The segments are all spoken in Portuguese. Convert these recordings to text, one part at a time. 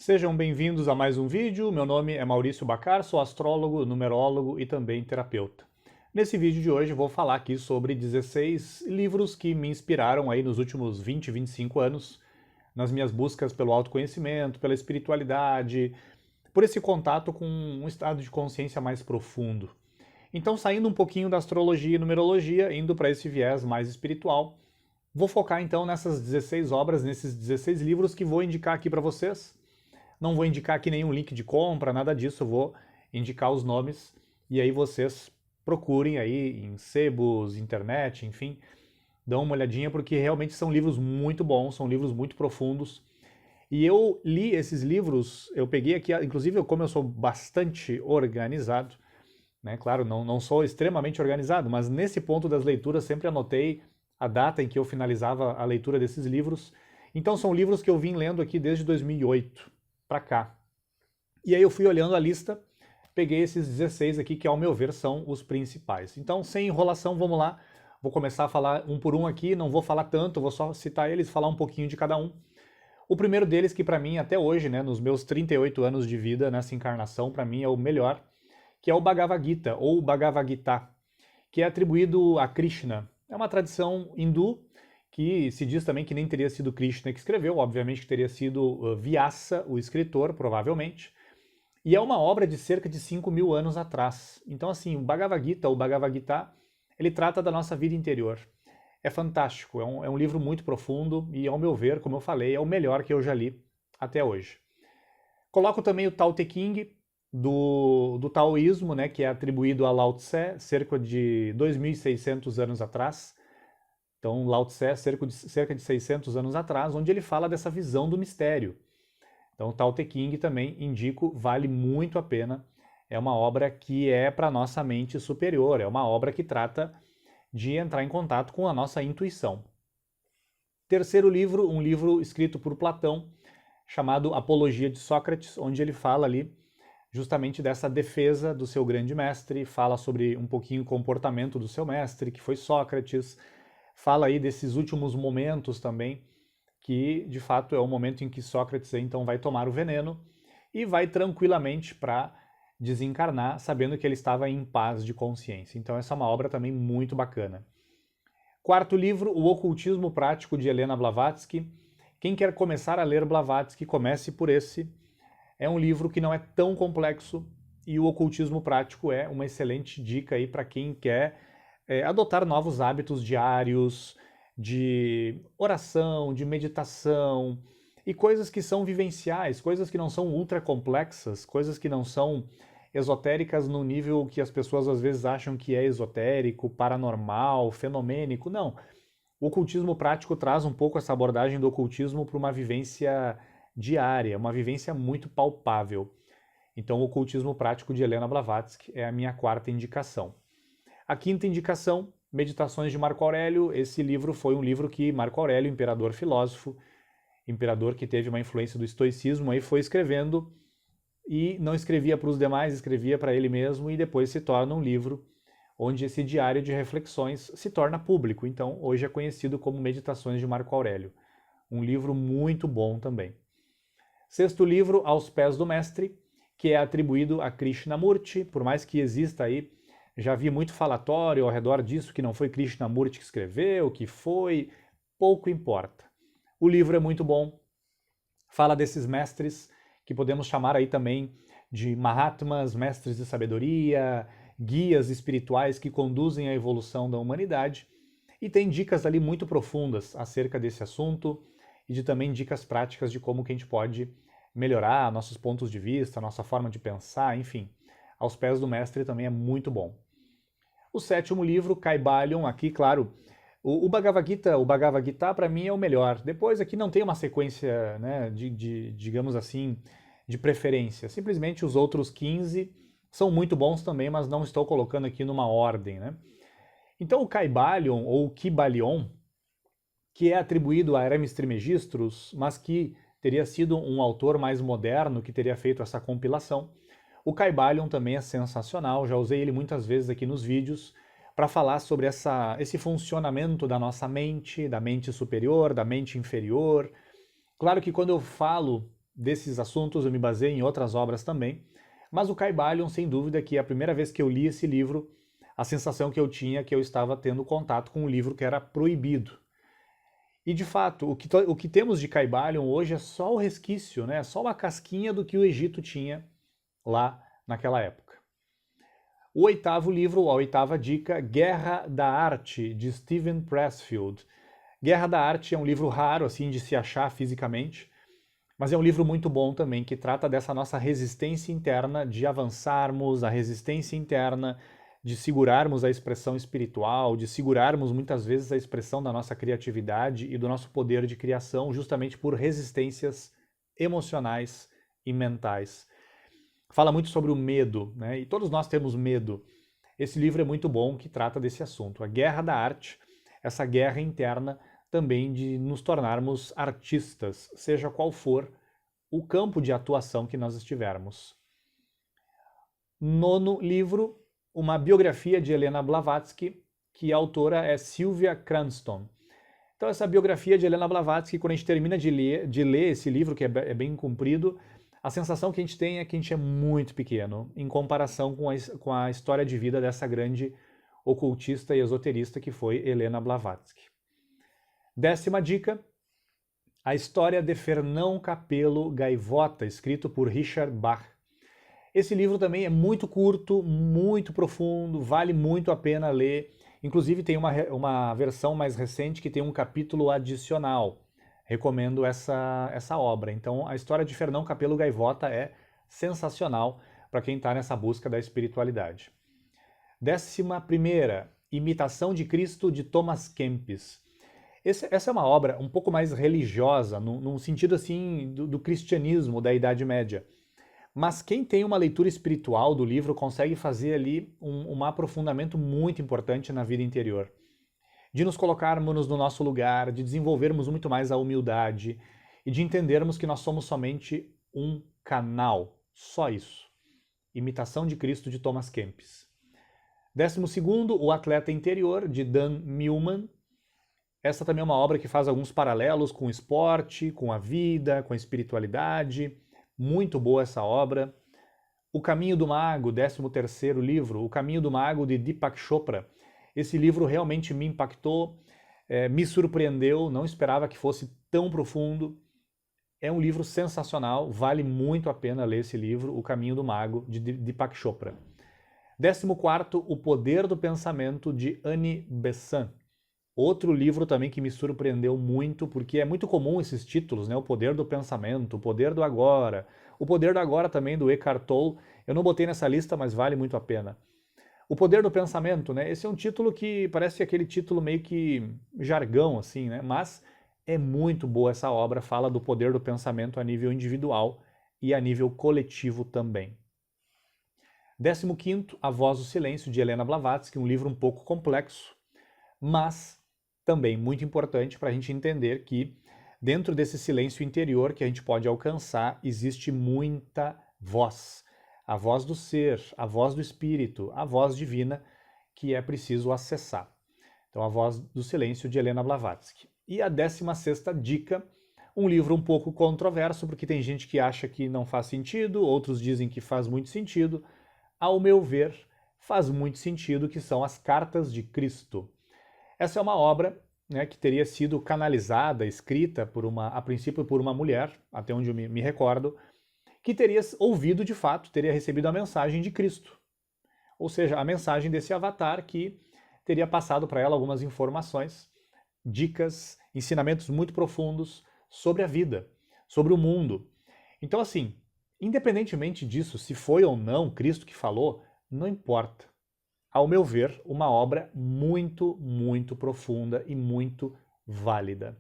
Sejam bem-vindos a mais um vídeo. Meu nome é Maurício Bacar, sou astrólogo, numerólogo e também terapeuta. Nesse vídeo de hoje vou falar aqui sobre 16 livros que me inspiraram aí nos últimos 20, 25 anos, nas minhas buscas pelo autoconhecimento, pela espiritualidade, por esse contato com um estado de consciência mais profundo. Então, saindo um pouquinho da astrologia e numerologia, indo para esse viés mais espiritual, vou focar então nessas 16 obras, nesses 16 livros que vou indicar aqui para vocês. Não vou indicar aqui nenhum link de compra, nada disso, eu vou indicar os nomes e aí vocês procurem aí em sebos, internet, enfim, dão uma olhadinha porque realmente são livros muito bons, são livros muito profundos. E eu li esses livros, eu peguei aqui, inclusive como eu sou bastante organizado, né? Claro, não sou extremamente organizado, mas nesse ponto das leituras sempre anotei a data em que eu finalizava a leitura desses livros. Então são livros que eu vim lendo aqui desde 2008 para cá. E aí eu fui olhando a lista, peguei esses 16 aqui que ao meu ver são os principais. Então sem enrolação, vamos lá. Vou começar a falar um por um aqui, não vou falar tanto, vou só citar eles, falar um pouquinho de cada um. O primeiro deles que para mim até hoje, né, nos meus 38 anos de vida nessa encarnação, para mim é o melhor, que é o Bhagavad Gita, ou Bhagavad Gita, que é atribuído a Krishna. É uma tradição hindu, que se diz também que nem teria sido Krishna que escreveu, obviamente que teria sido Vyasa, o escritor, provavelmente, e é uma obra de cerca de 5.000 anos atrás. Então assim, o Bhagavad Gita, ou Bhagavad Gita, ele trata da nossa vida interior. É fantástico, é um livro muito profundo e, ao meu ver, como eu falei, é o melhor que eu já li até hoje. Coloco também o Tao Te Ching, do taoísmo, né, que é atribuído a Lao Tse, cerca de 2.600 anos atrás. Então, Lao Tse, cerca de 600 anos atrás, onde ele fala dessa visão do mistério. Então, o Tao Te Ching também, indico, vale muito a pena. É uma obra que é para a nossa mente superior, é uma obra que trata de entrar em contato com a nossa intuição. Terceiro livro, um livro escrito por Platão, chamado Apologia de Sócrates, onde ele fala ali justamente dessa defesa do seu grande mestre, fala sobre um pouquinho o comportamento do seu mestre, que foi Sócrates, fala aí desses últimos momentos também, que de fato é o momento em que Sócrates então vai tomar o veneno e vai tranquilamente para desencarnar, sabendo que ele estava em paz de consciência. Então essa é uma obra também muito bacana. Quarto livro, O Ocultismo Prático, de Helena Blavatsky. Quem quer começar a ler Blavatsky, comece por esse. É um livro que não é tão complexo e o Ocultismo Prático é uma excelente dica aí para quem quer adotar novos hábitos diários, de oração, de meditação e coisas que são vivenciais, coisas que não são ultra complexas, coisas que não são esotéricas no nível que as pessoas às vezes acham que é esotérico, paranormal, fenomênico. Não. O ocultismo prático traz um pouco essa abordagem do ocultismo para uma vivência diária, uma vivência muito palpável. Então, o Ocultismo Prático de Helena Blavatsky é a minha quarta indicação. A quinta indicação, Meditações de Marco Aurélio. Esse livro foi um livro que Marco Aurélio, imperador filósofo, imperador que teve uma influência do estoicismo, aí foi escrevendo e não escrevia para os demais, escrevia para ele mesmo e depois se torna um livro onde esse diário de reflexões se torna público. Então, hoje é conhecido como Meditações de Marco Aurélio. Um livro muito bom também. Sexto livro, Aos Pés do Mestre, que é atribuído a Krishnamurti, por mais que exista aí, já vi muito falatório ao redor disso, que não foi Krishnamurti que escreveu, que foi, pouco importa. O livro é muito bom, fala desses mestres, que podemos chamar aí também de Mahatmas, mestres de sabedoria, guias espirituais que conduzem a evolução da humanidade, e tem dicas ali muito profundas acerca desse assunto, e de também dicas práticas de como que a gente pode melhorar nossos pontos de vista, nossa forma de pensar, enfim. Aos Pés do Mestre também é muito bom. O sétimo livro, Kybalion, aqui, claro, o Bhagavad Gita para mim é o melhor. Depois aqui não tem uma sequência, né, digamos assim, de preferência. Simplesmente os outros 15 são muito bons também, mas não estou colocando aqui numa ordem, né? Então o Kybalion, ou Kybalion, que é atribuído a Hermes Trismegistus, mas que teria sido um autor mais moderno que teria feito essa compilação. O Kybalion também é sensacional, já usei ele muitas vezes aqui nos vídeos para falar sobre esse funcionamento da nossa mente, da mente superior, da mente inferior. Claro que quando eu falo desses assuntos eu me baseei em outras obras também, mas o Kybalion, sem dúvida, que a primeira vez que eu li esse livro, a sensação que eu tinha é que eu estava tendo contato com um livro que era proibido. E, de fato, o que temos de Kybalion hoje é só o resquício, né? É só uma casquinha do que o Egito tinha lá naquela época. O oitavo livro, a oitava dica, Guerra da Arte, de Steven Pressfield. Guerra da Arte é um livro raro, assim, de se achar fisicamente, mas é um livro muito bom também, que trata dessa nossa resistência interna de avançarmos, a resistência interna de segurarmos a expressão espiritual, de segurarmos muitas vezes a expressão da nossa criatividade e do nosso poder de criação, justamente por resistências emocionais e mentais. Fala muito sobre o medo, né? E todos nós temos medo. Esse livro é muito bom, que trata desse assunto. A Guerra da Arte, essa guerra interna também de nos tornarmos artistas, seja qual for o campo de atuação que nós estivermos. Nono livro, uma biografia de Helena Blavatsky, que a autora é Sylvia Cranston. Então essa biografia de Helena Blavatsky, quando a gente termina de ler esse livro, que é bem comprido, a sensação que a gente tem é que a gente é muito pequeno em comparação com a história de vida dessa grande ocultista e esoterista que foi Helena Blavatsky. 10ª dica, a história de Fernão Capelo Gaivota, escrito por Richard Bach. Esse livro também é muito curto, muito profundo, vale muito a pena ler. Inclusive tem uma versão mais recente que tem um capítulo adicional. Recomendo essa obra. Então a história de Fernão Capelo Gaivota é sensacional para quem está nessa busca da espiritualidade. 11ª, Imitação de Cristo, de Thomas Kempis. Essa é uma obra um pouco mais religiosa, num sentido assim do cristianismo da Idade Média. Mas quem tem uma leitura espiritual do livro consegue fazer ali um aprofundamento muito importante na vida interior. De nos colocarmos no nosso lugar, de desenvolvermos muito mais a humildade e de entendermos que nós somos somente um canal. Só isso. Imitação de Cristo, de Thomas Kempis. 12º, O Atleta Interior, de Dan Millman. Essa também é uma obra que faz alguns paralelos com o esporte, com a vida, com a espiritualidade. Muito boa essa obra. O Caminho do Mago, 13º livro, O Caminho do Mago, de Deepak Chopra. Esse livro realmente me impactou, me surpreendeu, não esperava que fosse tão profundo. É um livro sensacional, vale muito a pena ler esse livro, O Caminho do Mago, de Deepak Chopra. 14º, O Poder do Pensamento, de Annie Besant. Outro livro também que me surpreendeu muito, porque é muito comum esses títulos, né? O Poder do Pensamento, O Poder do Agora. O Poder do Agora também, do Eckhart Tolle. Eu não botei nessa lista, mas vale muito a pena. O Poder do Pensamento, né? Esse é um título que parece aquele título meio que jargão, assim, né? Mas é muito boa essa obra, fala do poder do pensamento a nível individual e a nível coletivo também. 15º, A Voz do Silêncio, de Helena Blavatsky, um livro um pouco complexo, mas também muito importante para a gente entender que dentro desse silêncio interior que a gente pode alcançar, existe muita voz. A voz do ser, a voz do espírito, a voz divina que é preciso acessar. Então, A Voz do Silêncio, de Helena Blavatsky. E a 16ª dica, um livro um pouco controverso, porque tem gente que acha que não faz sentido, outros dizem que faz muito sentido. Ao meu ver, faz muito sentido, que são As Cartas de Cristo. Essa é uma obra, né, que teria sido canalizada, escrita a princípio por uma mulher, até onde eu me recordo, que teria ouvido de fato, teria recebido a mensagem de Cristo. Ou seja, a mensagem desse avatar que teria passado para ela algumas informações, dicas, ensinamentos muito profundos sobre a vida, sobre o mundo. Então, assim, independentemente disso, se foi ou não Cristo que falou, não importa. Ao meu ver, uma obra muito, muito profunda e muito válida.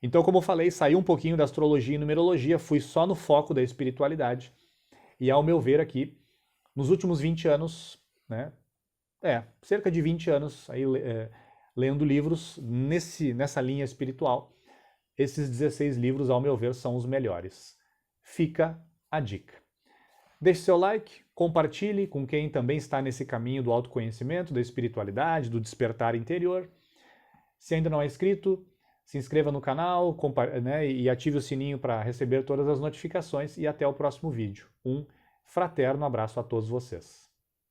Então, como eu falei, saí um pouquinho da astrologia e numerologia, fui só no foco da espiritualidade. E ao meu ver aqui, nos últimos 20 anos, né, cerca de 20 anos, aí, lendo livros nessa linha espiritual, esses 16 livros, ao meu ver, são os melhores. Fica a dica. Deixe seu like, compartilhe com quem também está nesse caminho do autoconhecimento, da espiritualidade, do despertar interior. Se ainda não é inscrito, Se inscreva no canal, né, e ative o sininho para receber todas as notificações e até o próximo vídeo. Um fraterno abraço a todos vocês.